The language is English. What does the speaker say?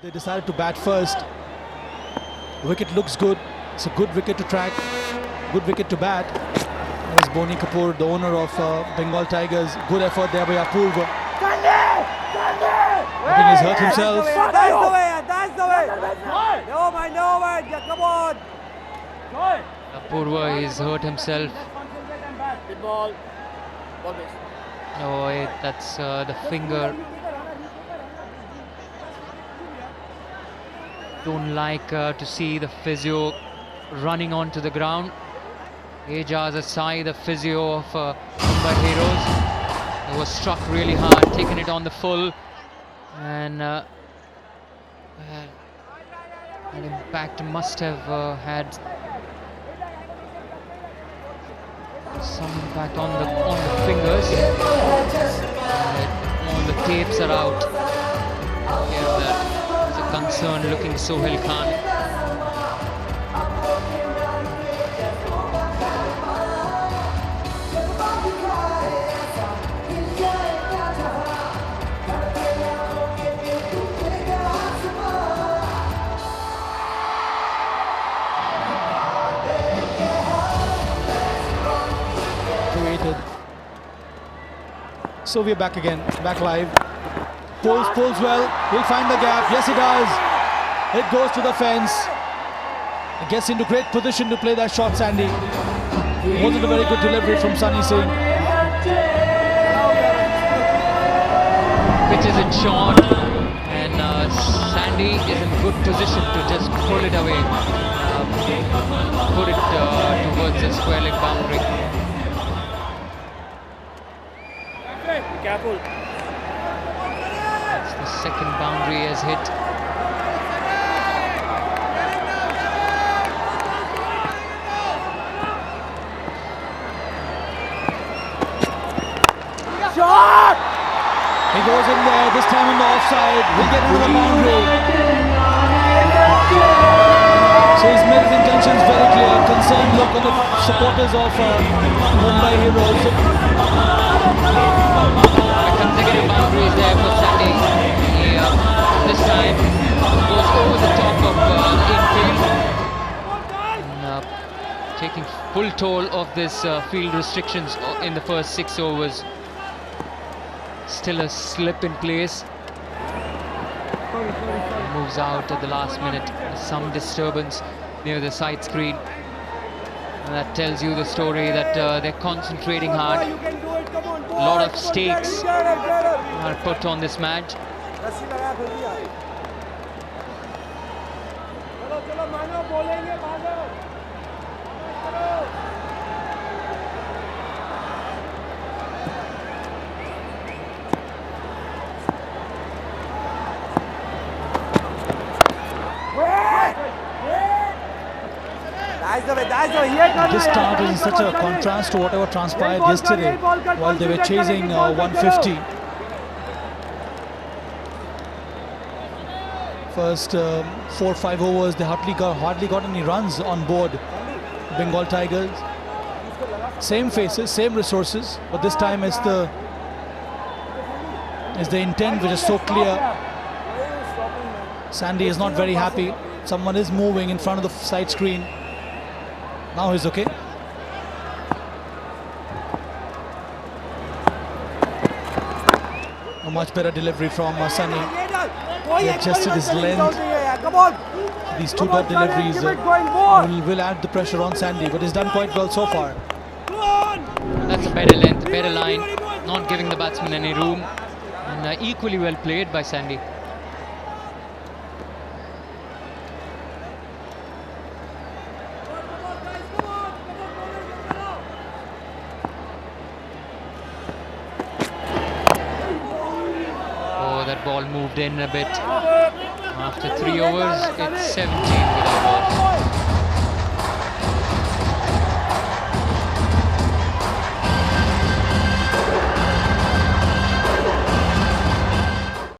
They decided to bat first. Wicket looks good. It's a good wicket to track. Good wicket to bat. There's Boni Kapoor, the owner of Bengal Tigers. Good effort there by Apurva. I think he's hurt himself. That's the way. No, man, yeah, come on. Apurva is hurt himself. Good ball. Oh, that's the finger. Don't like to see the physio running onto the ground. Ejaz Asai, the physio of Mumbai Heroes, he was struck really hard, taking it on the full, and an impact must have had some impact on the fingers. All the tapes are out. There's a concern looking Sohail Khan. So we're back again, back live. Pulls well, he'll find the gap. Yes, he does. It goes to the fence. He gets into great position to play that shot, Sandy. Wasn't a very good delivery from Sunny Singh. Pitch is in short, and Sandy is in good position to just pull it away, put it towards the square leg boundary. Careful. That's the second boundary he has hit. Shot! He goes in there, this time on the offside. He'll get into the boundary. So he's made his intentions very clear. Concerned look on the supporters of Mumbai Heroes. Consecutive boundaries there for Sandy. This time goes over the top of infield. Taking full toll of this field restrictions in the first 6 overs. Still a slip in place. Moves out at the last minute. Some disturbance near the side screen. And that tells you the story that they're concentrating hard. A lot of stakes are put on this match. This start is such a contrast to whatever transpired yesterday while they were chasing 150. First 4 or 5 overs, they hardly got any runs on board. Bengal Tigers. Same faces, same resources, but this time it's the intent which is so clear. Sandy is not very happy. Someone is moving in front of the side screen. Now he's okay. A much better delivery from Sunny. He adjusted his length. These two dot deliveries will add the pressure on Sandy, but he's done quite well so far. That's a better length, better line, not giving the batsman any room, and equally well played by Sandy. That ball moved in a bit. After 3 overs, it's 17.